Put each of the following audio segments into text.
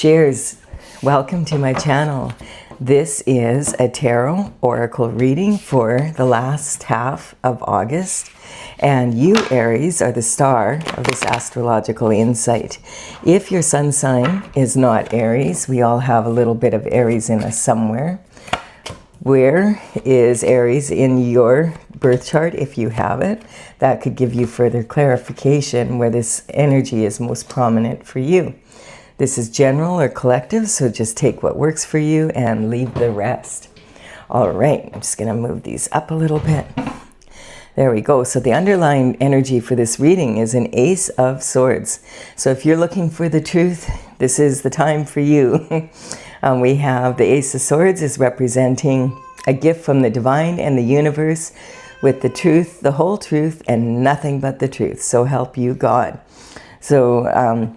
Cheers! Welcome to my channel. This is a tarot oracle reading for the last half of August, and you, Aries, are the star of this astrological insight. If your sun sign is not Aries, we all have a little bit of Aries in us somewhere. Where is Aries in your birth chart, if you have it? That could give you further clarification where this energy is most prominent for you. This is general or collective, so just take what works for you and leave the rest. All right, I'm just going to move these up a little bit. There we go. So the underlying energy for this reading is an Ace of Swords. So if you're looking for the truth, this is the time for you. We have the Ace of Swords is representing a gift from the divine and the universe with the truth, the whole truth, and nothing but the truth. So help you God. So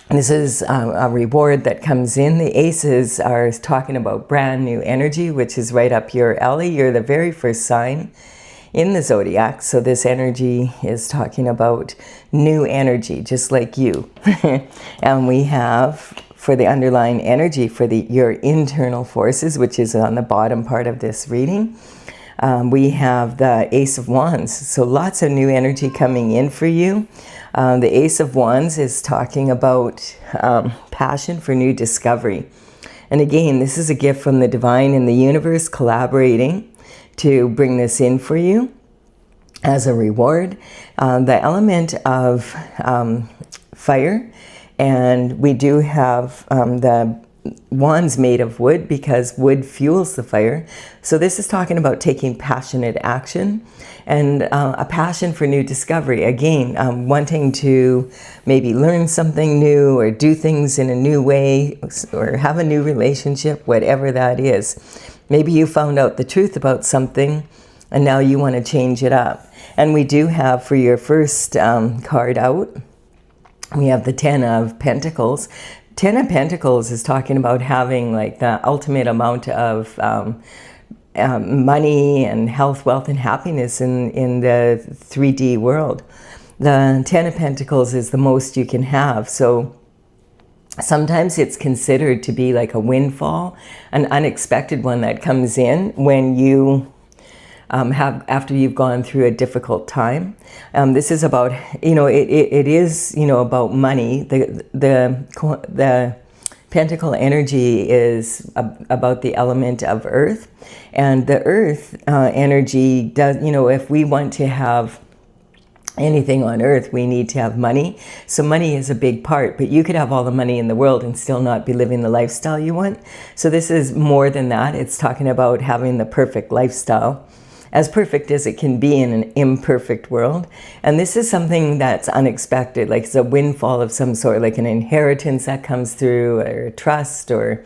this is a reward that comes in. The aces are talking about brand new energy, which is right up your alley. You're the very first sign in the zodiac. So this energy is talking about new energy, just like you. And we have for the underlying energy for your internal forces, which is on the bottom part of this reading. We have the Ace of Wands. So lots of new energy coming in for you. The Ace of Wands is talking about passion for new discovery. And again, this is a gift from the divine and the universe collaborating to bring this in for you as a reward. The element of fire, and we do have the wands made of wood because wood fuels the fire. So this is talking about taking passionate action and a passion for new discovery. Again, wanting to maybe learn something new or do things in a new way or have a new relationship, whatever that is. Maybe you found out the truth about something and now you want to change it up. And we do have for your first card out, we have the Ten of Pentacles. Ten of Pentacles is talking about having like the ultimate amount of money and health, wealth, and happiness in the 3D world. The Ten of Pentacles is the most you can have. So sometimes it's considered to be like a windfall, an unexpected one that comes in when you after you've gone through a difficult time. This is about, it is, about money. The pentacle energy is about the element of earth, and the earth energy does, if we want to have anything on earth, we need to have money. So money is a big part, but you could have all the money in the world and still not be living the lifestyle you want. So this is more than that. It's talking about having the perfect lifestyle, as perfect as it can be in an imperfect world. And this is something that's unexpected, like it's a windfall of some sort, like an inheritance that comes through, or a trust, or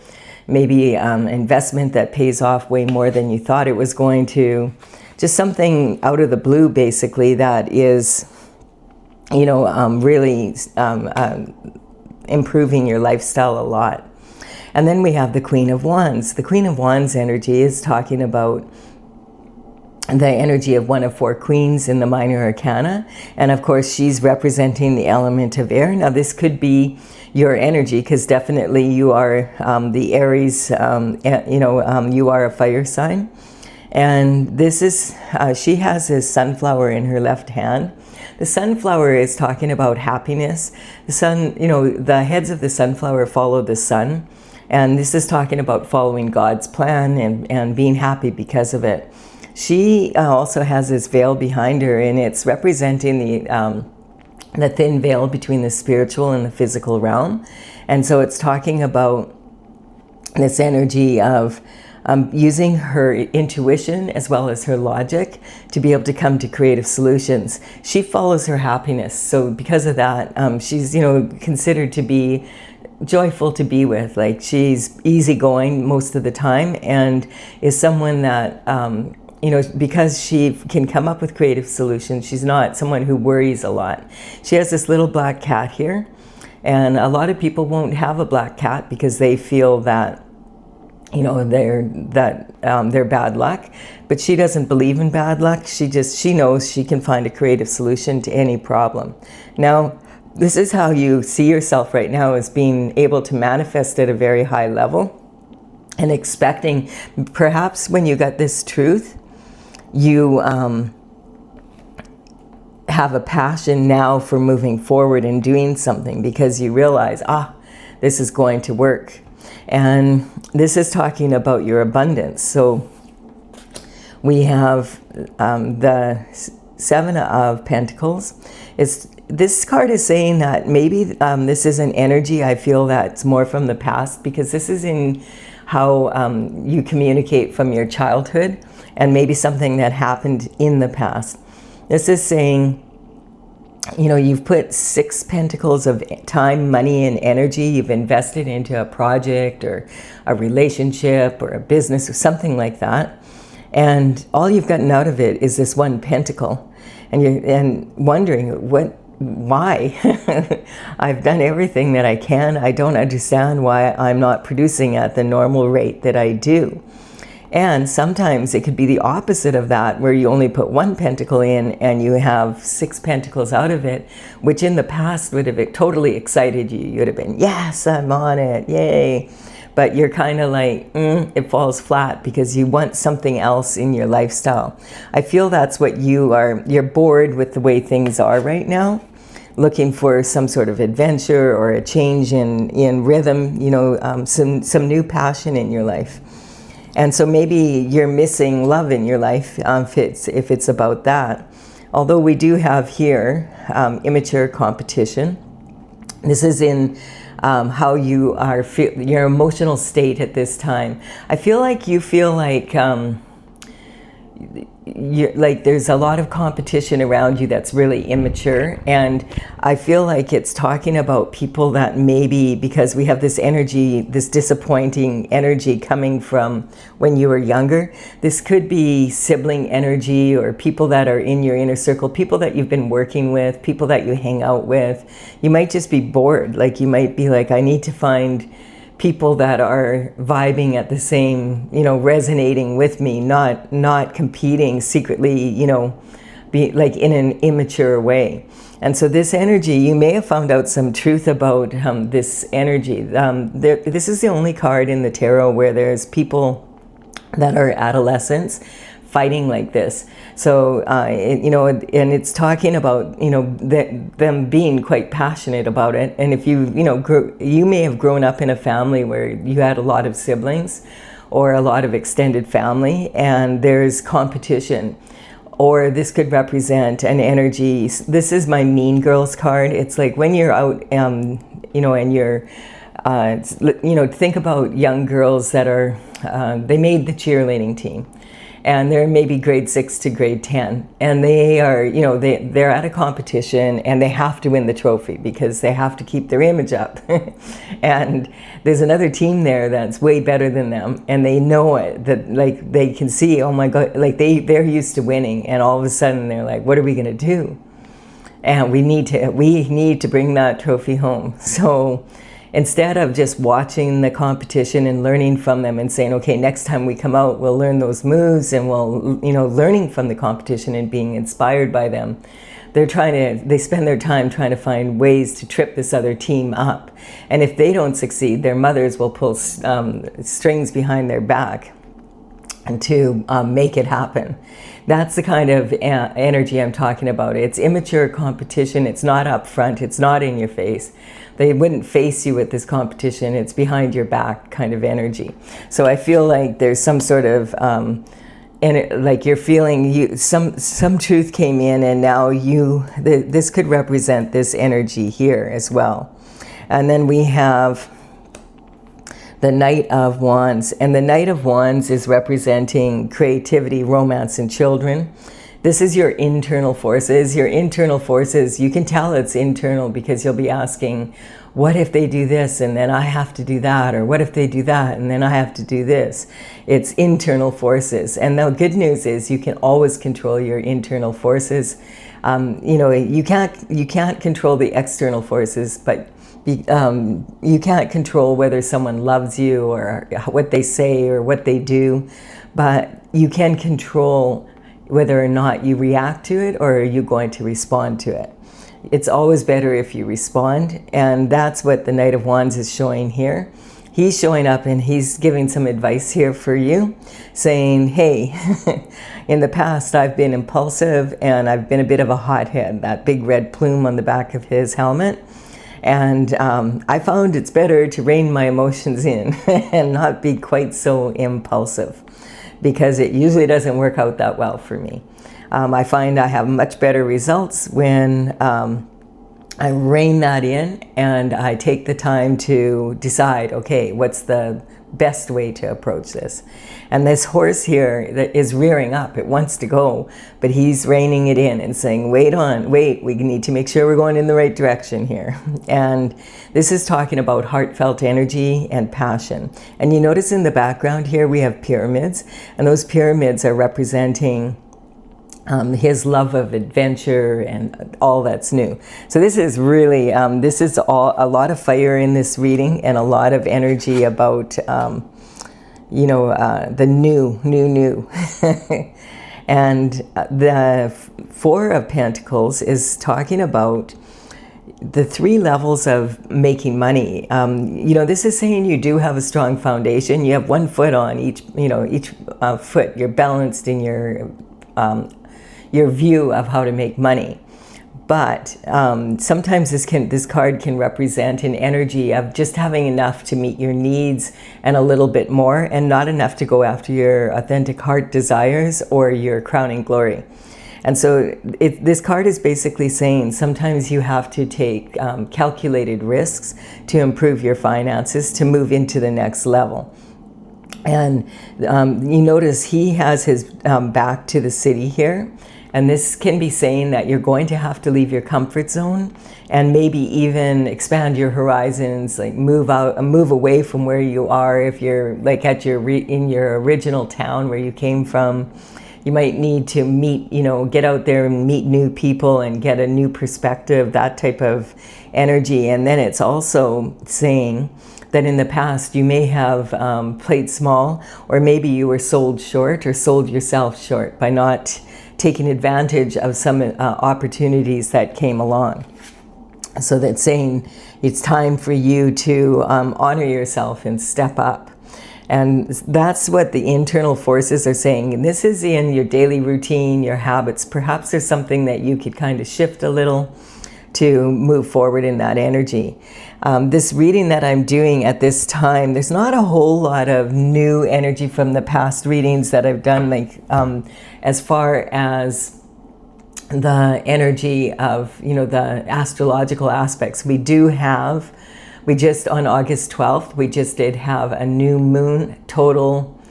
maybe investment that pays off way more than you thought it was going to. Just something out of the blue, basically, that is, really improving your lifestyle a lot. And then we have the Queen of Wands. The Queen of Wands energy is talking about the energy of one of four queens in the minor arcana, and of course she's representing the element of air. Now this could be your energy because definitely you are the Aries, you are a fire sign, and this is she has this sunflower in her left hand. The sunflower is talking about happiness. The sun, the heads of the sunflower follow the sun, and this is talking about following God's plan and being happy because of it. She also has this veil behind her, and it's representing the thin veil between the spiritual and the physical realm. And so it's talking about this energy of using her intuition as well as her logic to be able to come to creative solutions. She follows her happiness. So because of that, she's, considered to be joyful to be with. Like she's easygoing most of the time and is someone that because she can come up with creative solutions, she's not someone who worries a lot. She has this little black cat here, and a lot of people won't have a black cat because they feel that, they're bad luck. But she doesn't believe in bad luck. She knows she can find a creative solution to any problem. Now, this is how you see yourself right now, as being able to manifest at a very high level and expecting, perhaps when you got this truth, you have a passion now for moving forward and doing something, because you realize, this is going to work. And this is talking about your abundance. So we have the Seven of Pentacles. This card is saying that maybe this is an energy, I feel, that's more from the past, because this is in how you communicate from your childhood, and maybe something that happened in the past. This is saying, you know, you've put 6 pentacles of time, money, and energy. You've invested into a project or a relationship or a business or something like that. And all you've gotten out of it is this 1 pentacle. And you're wondering, why? I've done everything that I can. I don't understand why I'm not producing at the normal rate that I do. And sometimes it could be the opposite of that, where you only put 1 pentacle in and you have 6 pentacles out of it, which in the past would have totally excited you. You'd have been, yes, I'm on it, yay. But you're kind of like, it falls flat, because you want something else in your lifestyle. I feel that's what you are. You're bored with the way things are right now, looking for some sort of adventure or a change in rhythm, you know, some new passion in your life. And so maybe you're missing love in your life, if it's about that. Although we do have here immature competition. This is in how you are, your emotional state at this time. I feel like you feel like there's a lot of competition around you that's really immature, and I feel like it's talking about people that maybe, because we have this energy, this disappointing energy coming from when you were younger. This could be sibling energy, or people that are in your inner circle, people that you've been working with, people that you hang out with. You might just be bored. Like, you might be like, I need to find people that are vibing at the same, you know, resonating with me, not competing secretly, you know, be like in an immature way. And so this energy, you may have found out some truth about this energy. This is the only card in the tarot where there's people that are adolescents fighting like this. So, you know, and it's talking about, you know, them being quite passionate about it. And if you, you know, you may have grown up in a family where you had a lot of siblings or a lot of extended family, and there's competition. Or this could represent an energy. This is my Mean Girls card. It's like when you're out, you know, and you're, you know, think about young girls that are, they made the cheerleading team. And they're maybe grade 6 to grade 10. And they are, you know, they're at a competition, and they have to win the trophy because they have to keep their image up. And there's another team there that's way better than them. And they know it, that like they can see, oh my God, like they're used to winning. And all of a sudden they're like, what are we gonna do? And we need to bring that trophy home. So instead of just watching the competition and learning from them and saying, okay, next time we come out, we'll learn those moves, and we'll, you know, learning from the competition and being inspired by them, they spend their time trying to find ways to trip this other team up. And if they don't succeed, their mothers will pull strings behind their back and to make it happen. That's the kind of energy I'm talking about. It's immature competition. It's not upfront. It's not in your face. They wouldn't face you with this competition. It's behind your back kind of energy. So I feel like there's some sort of, like you're feeling some truth came in, and now this could represent this energy here as well. And then we have the Knight of Wands. And the Knight of Wands is representing creativity, romance, and children. This is your internal forces. Your internal forces, you can tell it's internal because you'll be asking, what if they do this and then I have to do that? Or what if they do that and then I have to do this? It's internal forces. And the good news is you can always control your internal forces. You know, you can't control the external forces, but you can't control whether someone loves you or what they say or what they do, but you can control whether or not you react to it or are you going to respond to it. it's always better if you respond. And that's what the Knight of Wands is showing here. He's showing up and he's giving some advice here for you, saying, hey, in the past I've been impulsive and I've been a bit of a hothead, that big red plume on the back of his helmet. And I found it's better to rein my emotions in and not be quite so impulsive, because it usually doesn't work out that well for me. I find I have much better results when I rein that in and I take the time to decide, okay, what's the best way to approach this? And this horse here that is rearing up, it wants to go, but he's reining it in and saying, wait, we need to make sure we're going in the right direction here. And this is talking about heartfelt energy and passion. And you notice in the background here we have pyramids, and those pyramids are representing his love of adventure and all that's new. So this is really, this is a lot of fire in this reading, and a lot of energy about, you know, the new. And the Four of Pentacles is talking about the 3 levels of making money. You know, this is saying you do have a strong foundation. You have 1 foot on each, you know, each foot. You're balanced in your view of how to make money. But sometimes this card can represent an energy of just having enough to meet your needs and a little bit more, and not enough to go after your authentic heart desires or your crowning glory. And so this card is basically saying sometimes you have to take calculated risks to improve your finances, to move into the next level. And you notice he has his back to the city here. And this can be saying that you're going to have to leave your comfort zone and maybe even expand your horizons, like move away from where you are. If you're like at in your original town where you came from, you might need to meet, you know, get out there and meet new people and get a new perspective, that type of energy. And then it's also saying that in the past you may have played small, or maybe you were sold short or sold yourself short by not taking advantage of some opportunities that came along. So that's saying it's time for you to honor yourself and step up. And that's what the internal forces are saying. And this is in your daily routine, your habits. Perhaps there's something that you could kind of shift a little to move forward in that energy. This reading that I'm doing at this time, there's not a whole lot of new energy from the past readings that I've done, like as far as the energy of, you know, the astrological aspects. We just on August 12th, we just did have a new moon total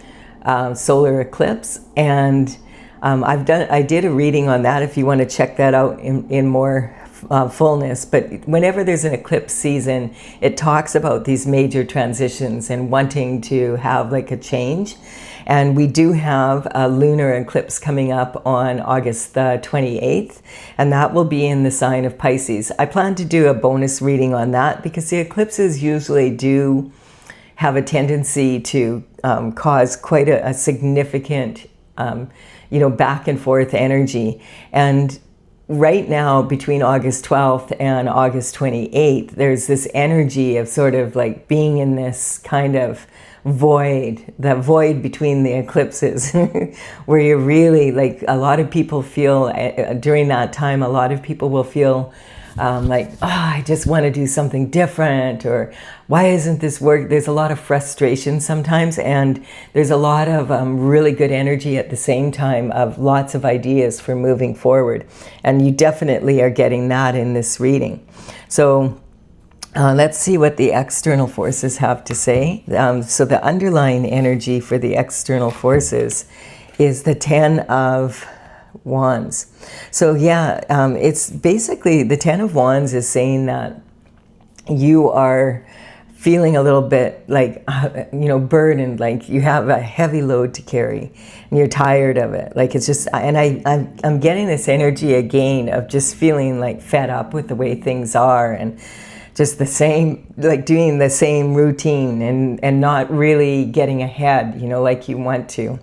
solar eclipse, and I did a reading on that if you want to check that out in more fullness. But whenever there's an eclipse season, it talks about these major transitions and wanting to have like a change. And we do have a lunar eclipse coming up on August the 28th, and that will be in the sign of Pisces. I plan to do a bonus reading on that because the eclipses usually do have a tendency to cause quite a significant, you know, back and forth energy. And right now, between August 12th and August 28th, there's this energy of sort of like being in this kind of void, the void between the eclipses, where you're really like, a lot of people feel during that time, a lot of people will feel like, oh, I just want to do something different, or why isn't this work? There's a lot of frustration sometimes, and there's a lot of really good energy at the same time of lots of ideas for moving forward. And you definitely are getting that in this reading. So let's see what the external forces have to say. So the underlying energy for the external forces is the 10 of Wands. So yeah, it's basically the 10 of Wands is saying that you are feeling a little bit like, you know, burdened, like you have a heavy load to carry and you're tired of it. Like it's just, and I'm getting this energy again of just feeling like fed up with the way things are, and just the same, like doing the same routine and not really getting ahead, you know, like you want to.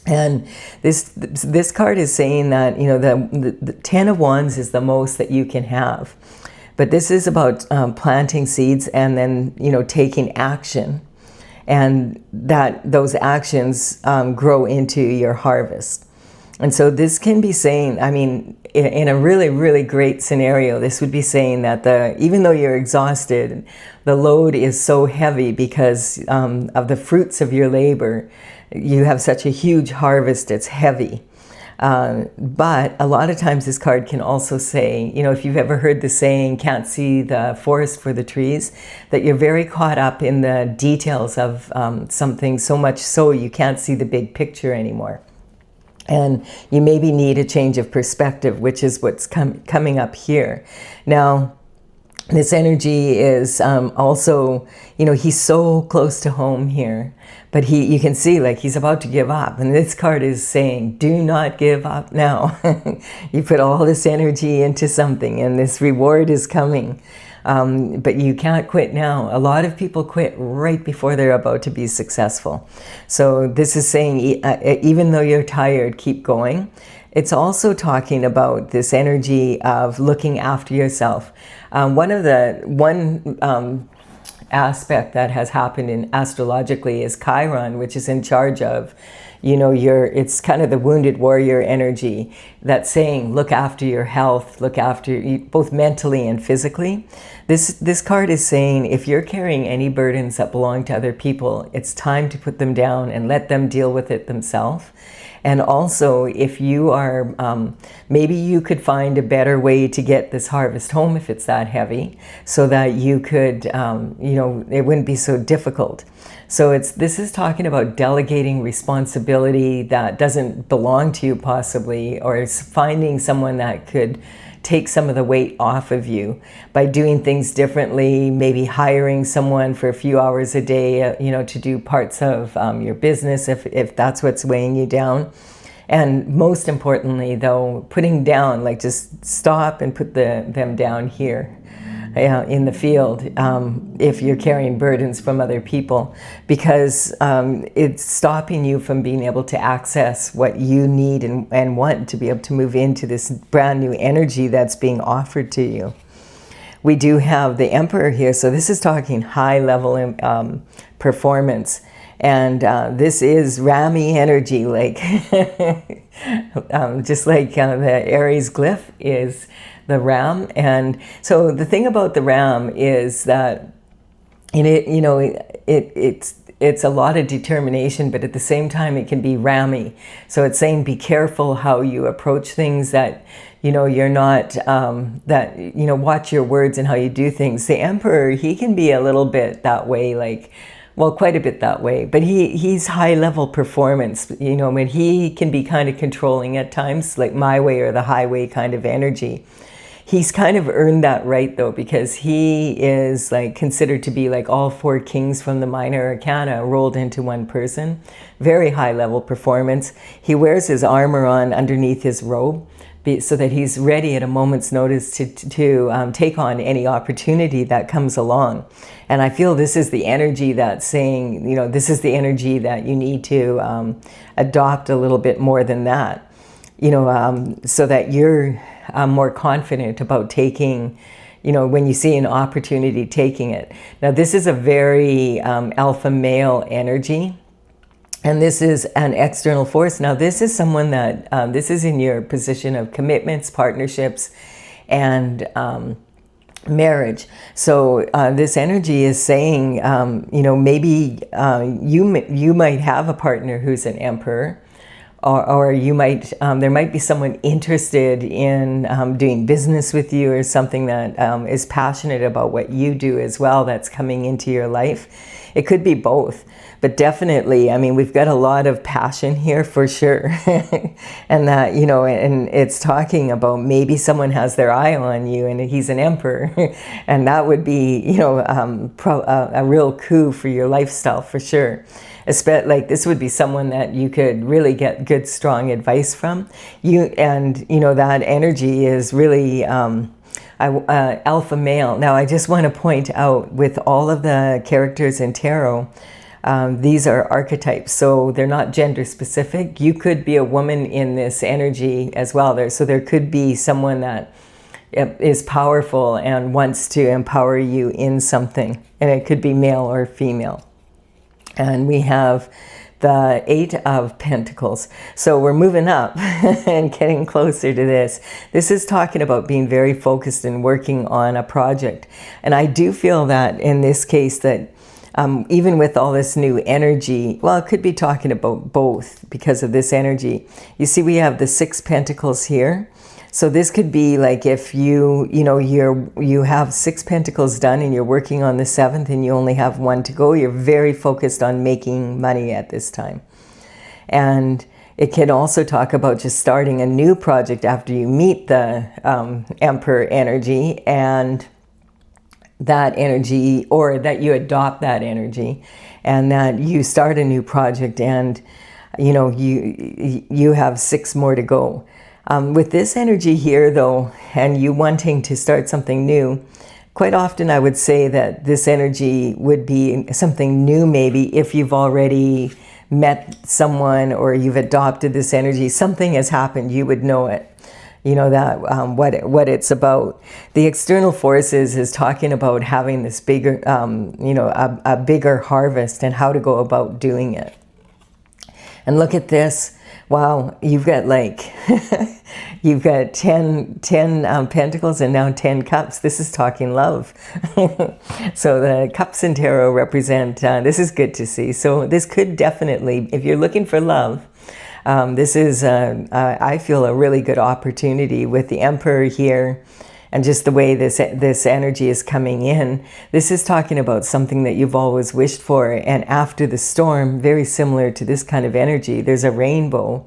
And this card is saying that, you know, the 10 of Wands is the most that you can have. But this is about planting seeds and then, you know, taking action. And that those actions grow into your harvest. And so this can be saying, I mean, in a really, really great scenario, this would be saying that even though you're exhausted, the load is so heavy because of the fruits of your labor. You have such a huge harvest, it's heavy. But a lot of times this card can also say, you know, if you've ever heard the saying, can't see the forest for the trees, that you're very caught up in the details of something so much so you can't see the big picture anymore. And you maybe need a change of perspective, which is what's coming up here. Now, this energy is also, you know, he's so close to home here, but you can see like he's about to give up. And this card is saying, do not give up now. You put all this energy into something and this reward is coming. But you can't quit now. A lot of people quit right before they're about to be successful. So this is saying, even though you're tired, keep going. It's also talking about this energy of looking after yourself. One aspect that has happened in astrologically is Chiron, which is in charge of, you know, it's kind of the wounded warrior energy that's saying, look after your health, look after you, both mentally and physically. This card is saying, if you're carrying any burdens that belong to other people, it's time to put them down and let them deal with it themselves. And also, if you are, maybe you could find a better way to get this harvest home if it's that heavy, so that you could, you know, it wouldn't be so difficult. So this is talking about delegating responsibility that doesn't belong to you possibly, or finding someone that could take some of the weight off of you by doing things differently, maybe hiring someone for a few hours a day, you know, to do parts of your business if that's what's weighing you down. And most importantly, though, putting down, like just stop and put them down here in the field if you're carrying burdens from other people, because it's stopping you from being able to access what you need and want to be able to move into this brand new energy that's being offered to you. We do have the Emperor here, so this is talking high level performance. And this is Rami energy, like just like the Aries glyph is the ram. And so the thing about the ram is that it's a lot of determination, but at the same time it can be rammy. So it's saying be careful how you approach things, that you're not watch your words and how you do things. The Emperor, he can be a little bit that way, quite a bit that way, but he's high level performance, when he can be kind of controlling at times, like my way or the highway kind of energy. He's kind of earned that right though, because he is considered to be like all four kings from the minor arcana rolled into one person. Very high level performance. He wears his armor on underneath his robe so that he's ready at a moment's notice to take on any opportunity that comes along. And I feel this is the energy that's saying, this is the energy that you need to adopt a little bit more than that, so that you're more confident about taking, when you see an opportunity, taking it. Now, this is a very alpha male energy. And this is an external force. Now, this is someone that, this is in your position of commitments, partnerships, and marriage. So this energy is saying, maybe you might have a partner who's an emperor, or you might, there might be someone interested in doing business with you, or something that is passionate about what you do as well, that's coming into your life. It could be both. But definitely, we've got a lot of passion here for sure. And that, and it's talking about maybe someone has their eye on you and he's an emperor. And that would be, a real coup for your lifestyle for sure. This would be someone that you could really get good, strong advice from. That energy is really alpha male. Now, I just want to point out, with all of the characters in tarot, These are archetypes, so they're not gender specific. You could be a woman in this energy as well. So there could be someone that is powerful and wants to empower you in something, and it could be male or female. And we have the 8 of Pentacles. So we're moving up and getting closer to this. This is talking about being very focused and working on a project. And I do feel that in this case that even with all this new energy, well, it could be talking about both because of this energy. You see, we have the 6 Pentacles here. So this could be like if you have 6 Pentacles done and you're working on the 7th and you only have 1 to go, you're very focused on making money at this time. And it can also talk about just starting a new project after you meet the Emperor energy, and that energy, or that you adopt that energy and that you start a new project, and you have 6 more to go. With this energy here, though, and you wanting to start something new, quite often I would say that this energy would be something new maybe if you've already met someone or you've adopted this energy. Something has happened, you would know it. You know that what it's about. The external forces is talking about having this bigger, a bigger harvest and how to go about doing it. And look at this. Wow, you've got like, you've got 10 Pentacles and now 10 Cups. This is talking love. So the Cups in Tarot represent, this is good to see. So this could definitely, if you're looking for love, this is, I feel, a really good opportunity with the Emperor here. And just the way this energy is coming in, this is talking about something that you've always wished for. And after the storm, very similar to this kind of energy, there's a rainbow.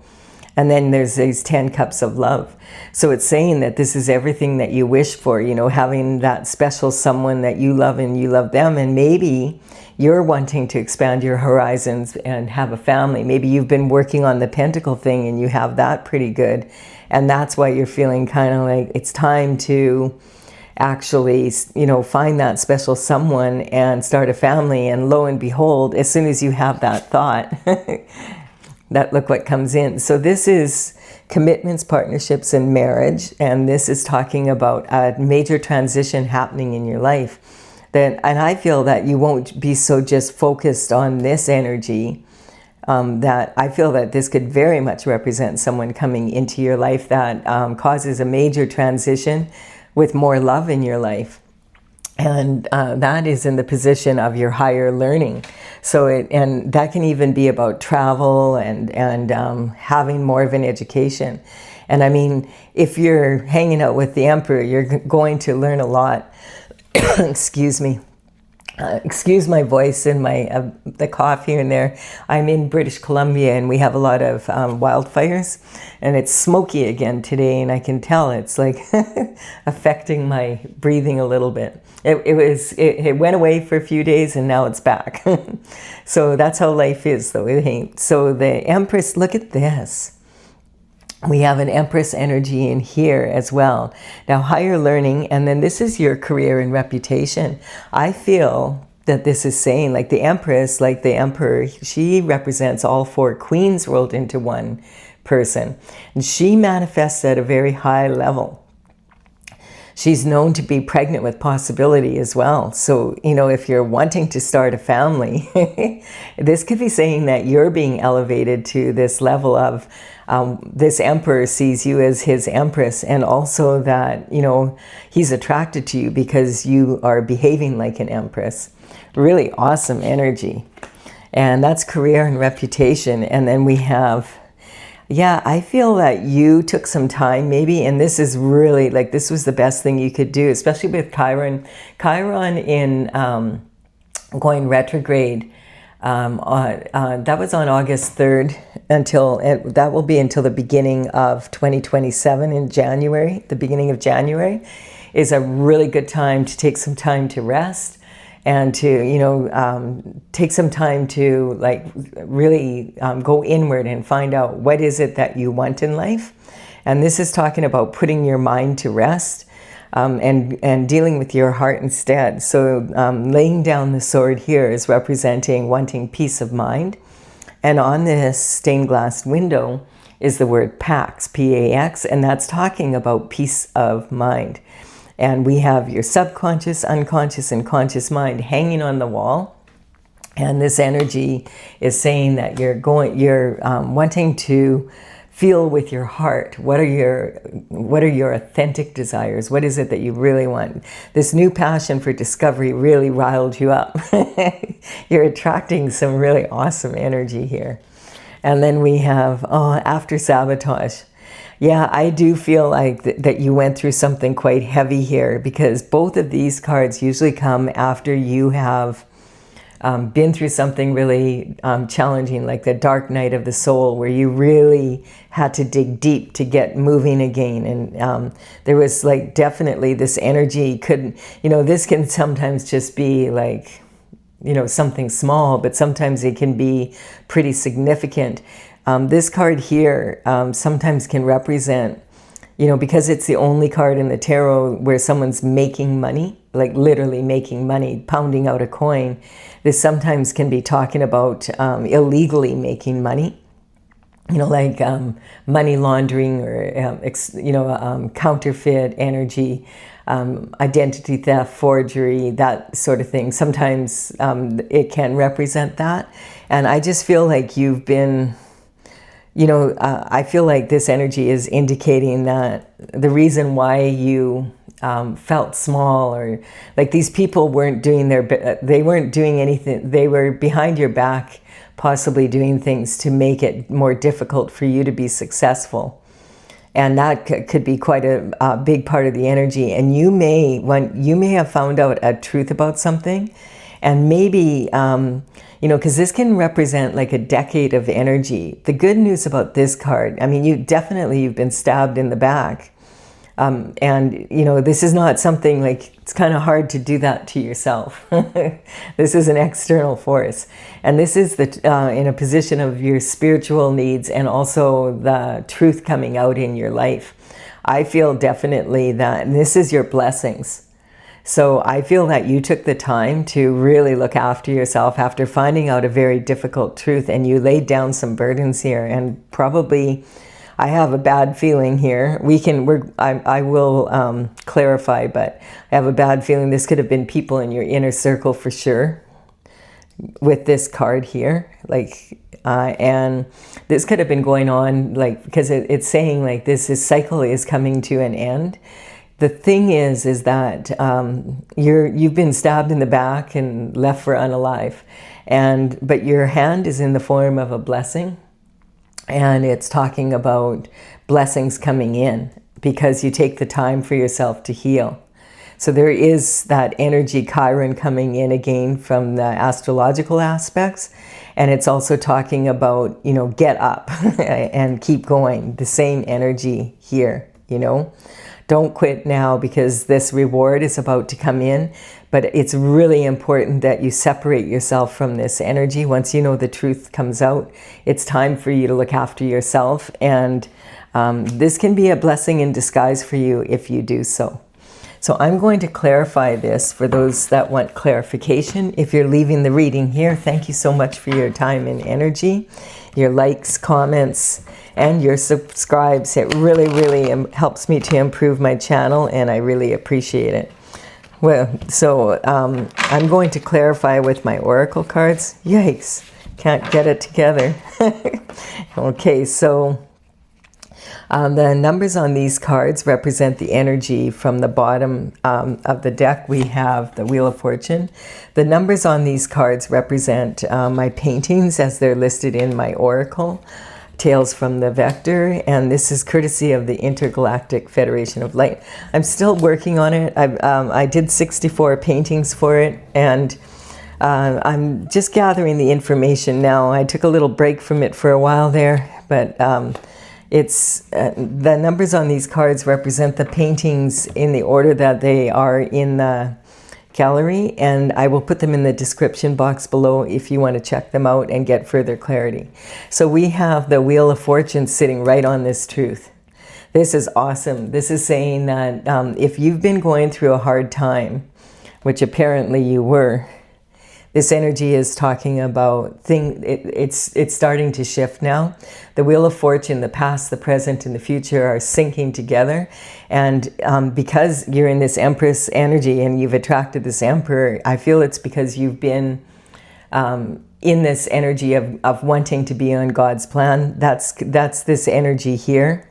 And then there's these 10 cups of love. So it's saying that this is everything that you wish for, having that special someone that you love and you love them. And maybe you're wanting to expand your horizons and have a family. Maybe you've been working on the Pentacle thing and you have that pretty good. And that's why you're feeling kind of like it's time to actually, find that special someone and start a family. And lo and behold, as soon as you have that thought, look what comes in. So this is commitments, partnerships, and marriage. And this is talking about a major transition happening in your life. And I feel that you won't be so just focused on this energy. That I feel that this could very much represent someone coming into your life that causes a major transition with more love in your life. And that is in the position of your higher learning. So and that can even be about travel and having more of an education. And I mean, if you're hanging out with the Emperor, you're going to learn a lot. Excuse me. Excuse my voice and my the cough here and there. I'm in British Columbia and we have a lot of wildfires, and it's smoky again today, and I can tell it's like affecting my breathing a little bit. It went away for a few days and now it's back. So that's how life is, though. It ain't. So the Empress, look at this. We have an Empress energy in here as well. Now, higher learning, and then this is your career and reputation. I feel that this is saying, like the Empress, like the Emperor, she represents all 4 queens rolled into one person. And she manifests at a very high level. She's known to be pregnant with possibility as well. So, if you're wanting to start a family, this could be saying that you're being elevated to this level of this Emperor sees you as his Empress, and also that, he's attracted to you because you are behaving like an Empress. Really awesome energy. And that's career and reputation. And then we have, I feel that you took some time maybe, and this is really like, this was the best thing you could do, especially with Chiron. Chiron in going retrograde, that was on August 3rd that will be until the beginning of 2027 in January. The beginning of January is a really good time to take some time to rest and to, take some time to like really go inward and find out what is it that you want in life. And this is talking about putting your mind to rest. and dealing with your heart instead. So laying down the sword here is representing wanting peace of mind. And on this stained glass window is the word Pax, P-A-X, and that's talking about peace of mind. And we have your subconscious, unconscious, and conscious mind hanging on the wall. And this energy is saying that you're wanting to feel with your heart. What are your authentic desires? What is it that you really want? This new passion for discovery really riled you up. You're attracting some really awesome energy here. And then we have, after sabotage. Yeah, I do feel like that you went through something quite heavy here, because both of these cards usually come after you have been through something really challenging, like the dark night of the soul, where you really had to dig deep to get moving again. And there was like definitely this energy this can sometimes just be like, something small, but sometimes it can be pretty significant. This card here sometimes can represent, because it's the only card in the tarot where someone's making money, like literally making money, pounding out a coin. This sometimes can be talking about illegally making money, like money laundering or, counterfeit energy, identity theft, forgery, that sort of thing. Sometimes it can represent that. And I just feel like you've been... I feel like this energy is indicating that the reason why you felt small, or like these people weren't doing anything. They were behind your back, possibly doing things to make it more difficult for you to be successful. And that could be quite a big part of the energy. And you may have found out a truth about something, and maybe... because this can represent like a decade of energy. The good news about this card, you've been stabbed in the back. This is not something like, it's kind of hard to do that to yourself. This is an external force. And this is in a position of your spiritual needs and also the truth coming out in your life. I feel definitely that, and this is your blessings. So I feel that you took the time to really look after yourself after finding out a very difficult truth, and you laid down some burdens here. And probably, I have a bad feeling here. I will clarify, but I have a bad feeling this could have been people in your inner circle for sure with this card here. And this could have been going on, because it's saying like this cycle is coming to an end. The thing is that you've been stabbed in the back and left for unalive, but your hand is in the form of a blessing, and it's talking about blessings coming in because you take the time for yourself to heal. So there is that energy, Chiron, coming in again from the astrological aspects, and it's also talking about get up and keep going. The same energy here, Don't quit now, because this reward is about to come in. But it's really important that you separate yourself from this energy. Once the truth comes out, it's time for you to look after yourself. And this can be a blessing in disguise for you if you do so. So I'm going to clarify this for those that want clarification. If you're leaving the reading here, thank you so much for your time and energy, your likes, comments, and your subscribes. It really, really helps me to improve my channel, and I really appreciate it. Well, so I'm going to clarify with my oracle cards. Yikes, can't get it together. Okay, so the numbers on these cards represent the energy from the bottom of the deck. We have the Wheel of Fortune. The numbers on these cards represent my paintings as they're listed in my oracle, Tales from the Vector, and this is courtesy of the Intergalactic Federation of Light. I'm still working on it. I did 64 paintings for it, and I'm just gathering the information now. I took a little break from it for a while there, but it's the numbers on these cards represent the paintings in the order that they are in the gallery, and I will put them in the description box below if you want to check them out and get further clarity. So we have the Wheel of Fortune sitting right on this truth. This is awesome. This is saying that if you've been going through a hard time, which apparently you were, this energy is talking about it's starting to shift now. The Wheel of Fortune, the past, the present, and the future are syncing together. And because you're in this Empress energy and you've attracted this Emperor, I feel it's because you've been in this energy of wanting to be on God's plan. That's this energy here.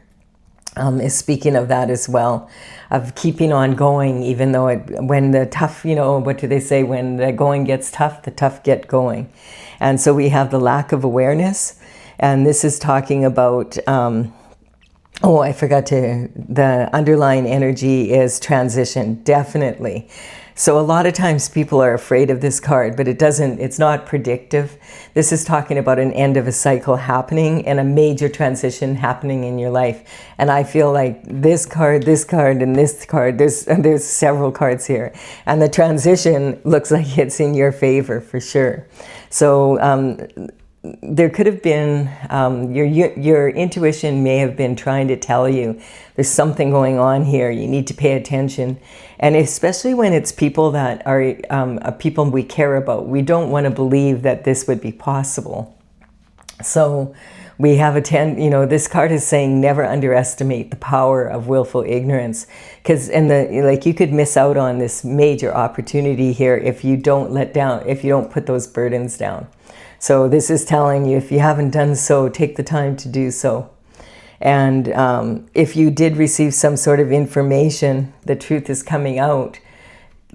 Is speaking of that as well, of keeping on going, even though when the tough, what do they say? When the going gets tough, the tough get going. And so we have the lack of awareness. And this is talking about, I forgot the underlying energy is transition, definitely. So a lot of times people are afraid of this card, but it's not predictive. This is talking about an end of a cycle happening and a major transition happening in your life. And I feel like this card, and this card, there's several cards here. And the transition looks like it's in your favor for sure. So there could have been, your intuition may have been trying to tell you there's something going on here. You need to pay attention. And especially when it's people that are people we care about, we don't want to believe that this would be possible. So we have this card is saying never underestimate the power of willful ignorance, because you could miss out on this major opportunity here if you don't if you don't put those burdens down. So this is telling you, if you haven't done so, take the time to do so. And if you did receive some sort of information, the truth is coming out,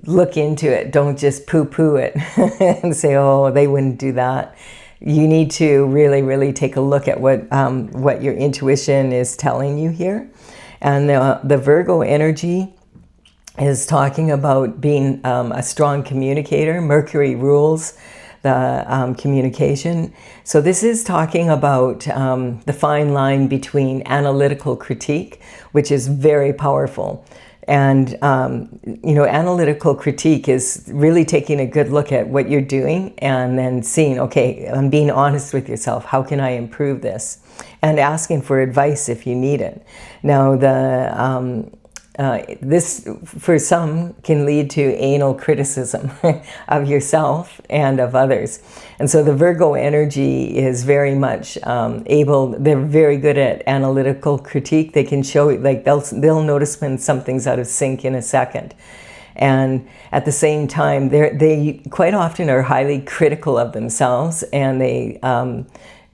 look into it. Don't just poo-poo it and say, oh, they wouldn't do that. You need to really, really take a look at what your intuition is telling you here. And the Virgo energy is talking about being a strong communicator. Mercury rules the communication. So this is talking about the fine line between analytical critique, which is very powerful. And, analytical critique is really taking a good look at what you're doing and then seeing, okay, I'm being honest with yourself. How can I improve this? And asking for advice if you need it. Now, this, for some, can lead to anal criticism of yourself and of others. And so the Virgo energy is very much they're very good at analytical critique. They can show, they'll notice when something's out of sync in a second. And at the same time, they quite often are highly critical of themselves, and they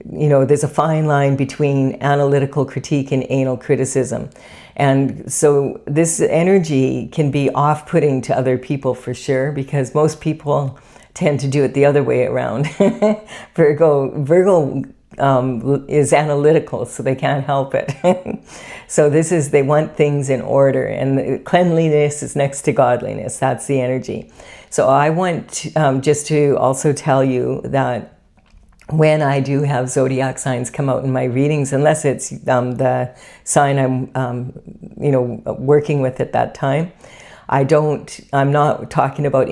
there's a fine line between analytical critique and anal criticism. And so this energy can be off-putting to other people for sure, because most people tend to do it the other way around. Virgo is analytical, so they can't help it. So they want things in order, and cleanliness is next to godliness. That's the energy. So I want just to also tell you that when I do have zodiac signs come out in my readings, unless it's the sign I'm working with at that time, I'm not talking about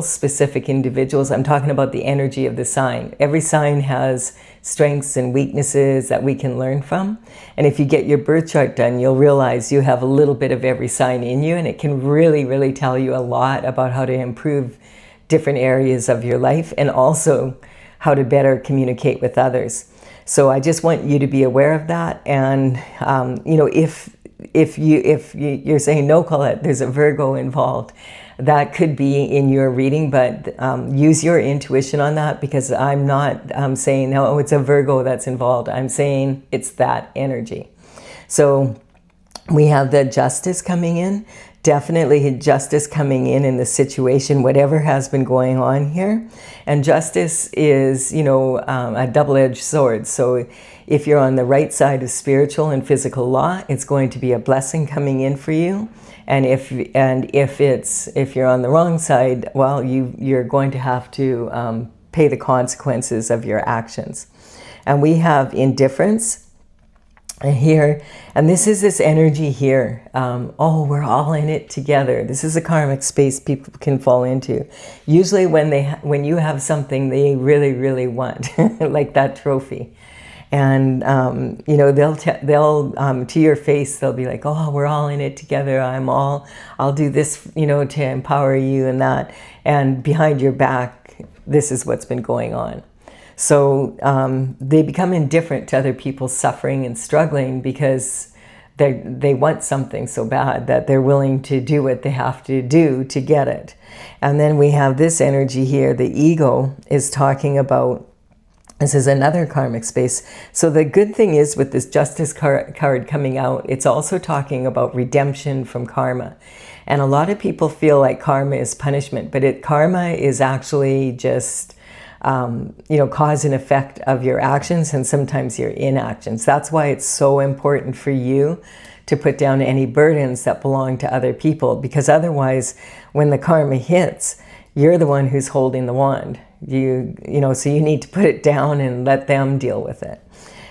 specific individuals. I'm talking about the energy of the sign. Every sign has strengths and weaknesses that we can learn from. And if you get your birth chart done, you'll realize you have a little bit of every sign in you, and it can really, really tell you a lot about how to improve different areas of your life, and also how to better communicate with others. So I just want you to be aware of that. And if you're saying, no, Colette, there's a Virgo involved, that could be in your reading, but use your intuition on that, because I'm not saying, no, it's a Virgo that's involved. I'm saying it's that energy. So we have the Justice coming in. Definitely justice coming in the situation, whatever has been going on here. And justice is, a double-edged sword. So if you're on the right side of spiritual and physical law, it's going to be a blessing coming in for you. And if you're on the wrong side, well, you're going to have to pay the consequences of your actions. And we have indifference here, and this is this energy here. We're all in it together. This is a karmic space people can fall into. Usually when you have something they really, really want, like that trophy. And you know, they'll to your face, they'll be like, oh, we're all in it together, I'll do this, you know, to empower you and that, and behind your back, this is what's been going on. So they become indifferent to other people suffering and struggling because they want something so bad that they're willing to do what they have to do to get it. And then we have this energy here, the ego is talking about, this is another karmic space. So the good thing is with this justice card coming out, it's also talking about redemption from karma. And a lot of people feel like karma is punishment, but karma is actually just you know, cause and effect of your actions and sometimes your inactions. That's why it's so important for you to put down any burdens that belong to other people, because otherwise when the karma hits, you're the one who's holding the wand. You know, so you need to put it down and let them deal with it.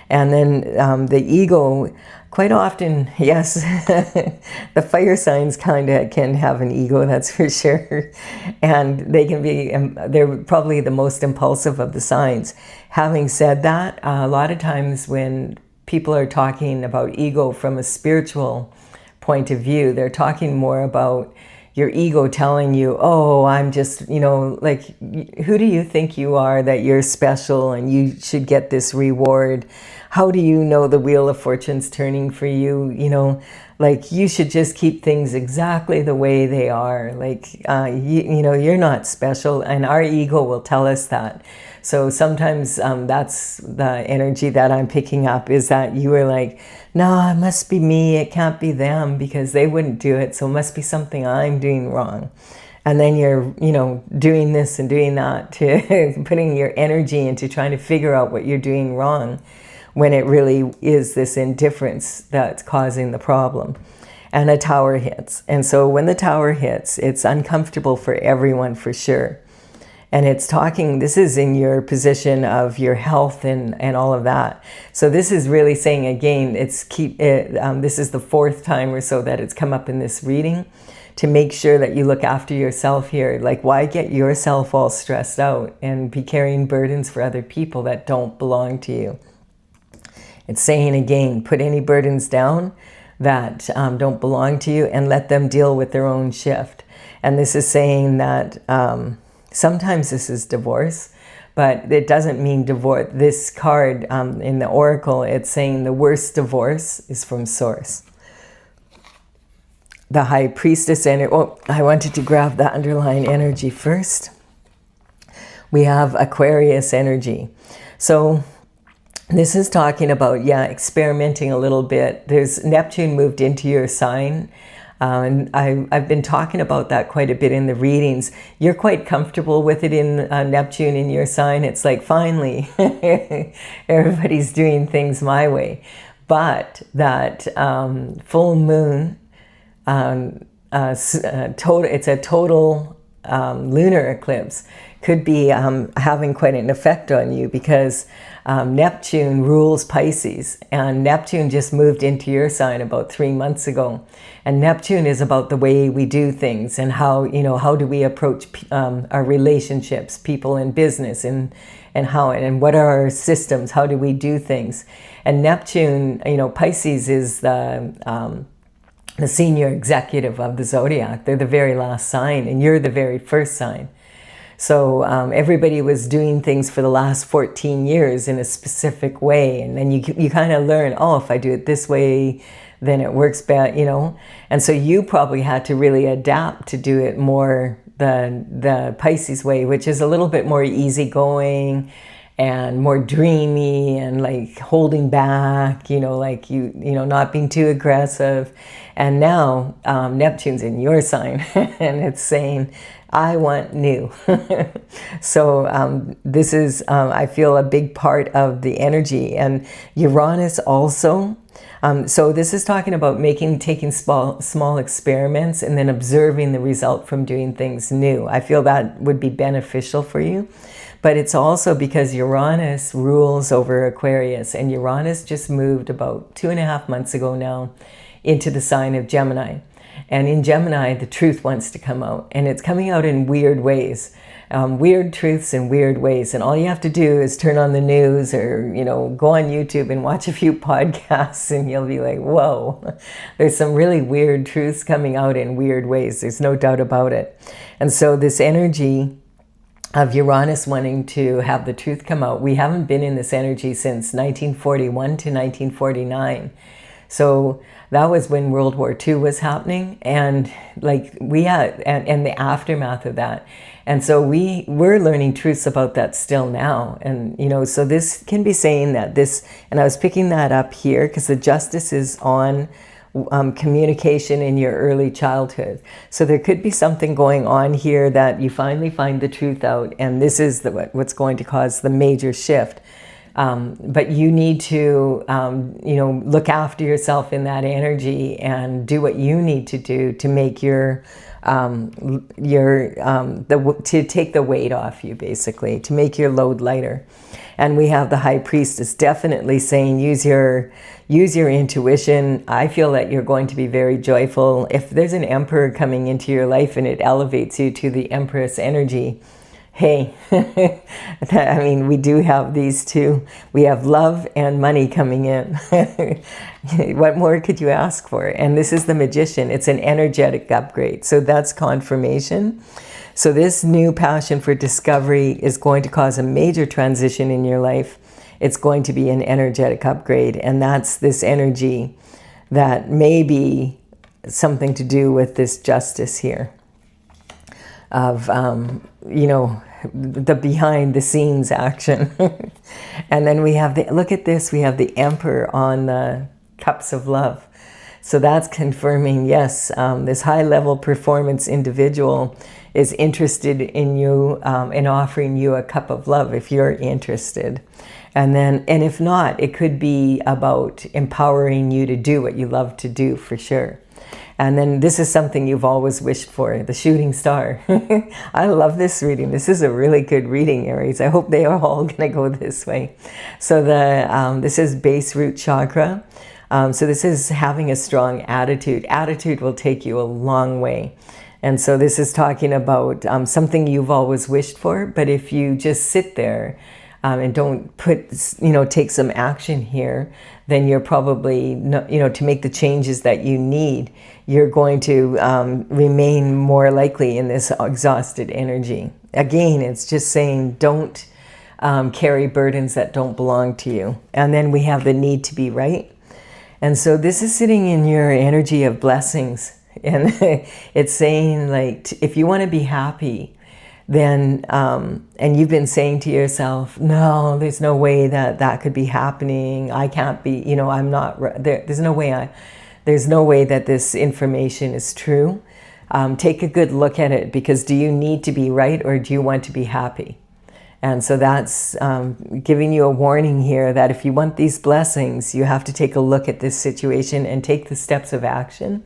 And then the ego, quite often, yes, the fire signs kind of can have an ego, that's for sure. And they can be, they're probably the most impulsive of the signs. Having said that, a lot of times when people are talking about ego from a spiritual point of view, they're talking more about your ego telling you, oh, I'm just, you know, like, who do you think you are that you're special and you should get this reward? How do you know the wheel of fortune's turning for you? You know, like, you should just keep things exactly the way they are. Like, you know, you're not special. And our ego will tell us that. So sometimes that's the energy that I'm picking up, is that you were like, no, it must be me. It can't be them because they wouldn't do it. So it must be something I'm doing wrong. And then you're, you know, doing this and doing that, to putting your energy into trying to figure out what you're doing wrong, when it really is this indifference that's causing the problem. And a tower hits. And so when the tower hits, it's uncomfortable for everyone, for sure. And it's talking, this is in your position of your health and all of that. So this is really saying, again, this is the fourth time or so that it's come up in this reading, to make sure that you look after yourself here. Like, why get yourself all stressed out and be carrying burdens for other people that don't belong to you? It's saying, again, put any burdens down that don't belong to you and let them deal with their own shift. And this is saying that sometimes this is divorce, but it doesn't mean divorce. This card in the Oracle, it's saying the worst divorce is from Source. The High Priestess energy. Oh, I wanted to grab the underlying energy first. We have Aquarius energy. So this is talking about, yeah, experimenting a little bit. There's Neptune moved into your sign. And I've been talking about that quite a bit in the readings. You're quite comfortable with it in Neptune in your sign. It's like, finally, everybody's doing things my way. But that full moon, it's a total lunar eclipse, could be having quite an effect on you, because Neptune rules Pisces, and Neptune just moved into your sign about 3 months ago. And Neptune is about the way we do things and how, you know, how do we approach our relationships, people in business, and what are our systems? How do we do things? And Neptune, you know, Pisces is the senior executive of the zodiac. They're the very last sign, and you're the very first sign. So everybody was doing things for the last 14 years in a specific way. And then you kind of learn, oh, if I do it this way, then it works better, you know. And so you probably had to really adapt to do it more the Pisces way, which is a little bit more easygoing and more dreamy and like holding back, you know, like you know, not being too aggressive. And now Neptune's in your sign and it's saying, I want new. So this is, I feel, a big part of the energy. And Uranus also. So this is talking about taking small experiments and then observing the result from doing things new. I feel that would be beneficial for you. But it's also because Uranus rules over Aquarius, and Uranus just moved about 2.5 months ago now into the sign of Gemini. And in Gemini, the truth wants to come out, and it's coming out in weird ways. weird truths in weird ways. And all you have to do is turn on the news or, go on YouTube and watch a few podcasts and you'll be like, whoa, there's some really weird truths coming out in weird ways. There's no doubt about it. And so this energy of Uranus wanting to have the truth come out, we haven't been in this energy since 1941 to 1949. So that was when World War II was happening, and and the aftermath of that. And so we're learning truths about that still now. And, so this can be saying that this, and I was picking that up here because the justice is on communication in your early childhood. So there could be something going on here that you finally find the truth out, and this is what's going to cause the major shift. But you need to, look after yourself in that energy and do what you need to do to make to take the weight off you, basically, to make your load lighter. And we have the High Priestess definitely saying, use your intuition. I feel that you're going to be very joyful. If there's an Emperor coming into your life and it elevates you to the Empress energy, hey, I mean, we do have these two. We have love and money coming in. What more could you ask for? And this is the Magician. It's an energetic upgrade. So that's confirmation. So this new passion for discovery is going to cause a major transition in your life. It's going to be an energetic upgrade. And that's this energy that may be something to do with this justice here of, the behind the scenes action. And then we have look at this, we have the Emperor on the cups of love. So that's confirming, yes, this high level performance individual is interested in you, in offering you a cup of love if you're interested. And if not, it could be about empowering you to do what you love to do, for sure. And then this is something you've always wished for, the shooting star. I love this reading. This is a really good reading, Aries. I hope they are all going to go this way. So this is base root chakra. So this is having a strong attitude. Attitude will take you a long way. And so this is talking about something you've always wished for, but if you just sit there and don't take some action here, then you're probably, to make the changes that you need, you're going to remain more likely in this exhausted energy. Again, it's just saying don't carry burdens that don't belong to you. And then we have the need to be right. And so this is sitting in your energy of blessings. And it's saying, like, if you want to be happy, then, and you've been saying to yourself, no, there's no way that could be happening. I can't be, I'm not, there's no way that this information is true. Take a good look at it, because do you need to be right or do you want to be happy? And so that's giving you a warning here that if you want these blessings, you have to take a look at this situation and take the steps of action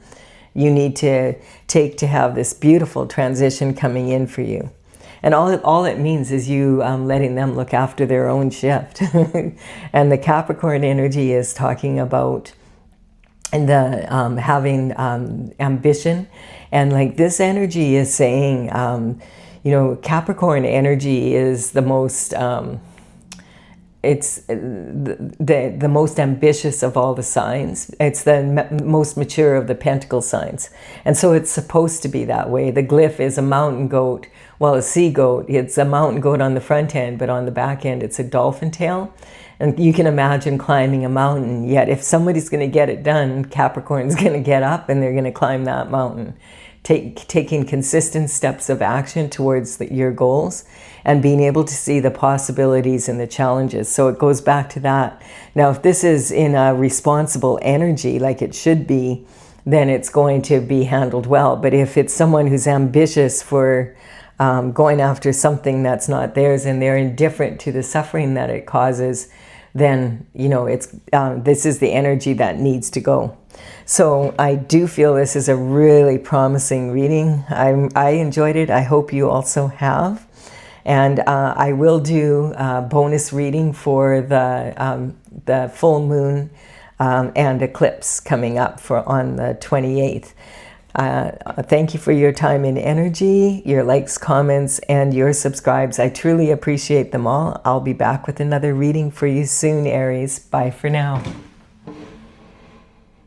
you need to take to have this beautiful transition coming in for you. And all it means is you letting them look after their own shift. And the Capricorn energy is talking about having ambition. And like this energy is saying, Capricorn energy is the most, it's the most ambitious of all the signs. It's the most mature of the pentacle signs. And so it's supposed to be that way. The glyph is a mountain goat, well, a sea goat. It's a mountain goat on the front end, but on the back end, it's a dolphin tail. And you can imagine climbing a mountain, yet if somebody's going to get it done, Capricorn's going to get up and they're going to climb that mountain. Taking consistent steps of action towards your goals and being able to see the possibilities and the challenges. So it goes back to that. Now, if this is in a responsible energy like it should be, then it's going to be handled well. But if it's someone who's ambitious for going after something that's not theirs and they're indifferent to the suffering that it causes, then, this is the energy that needs to go. So I do feel this is a really promising reading. I enjoyed it. I hope you also have. And I will do a bonus reading for the full moon and eclipse coming up on the 28th. Thank you for your time and energy, your likes, comments, and your subscribes. I truly appreciate them all. I'll be back with another reading for you soon, Aries. Bye for now.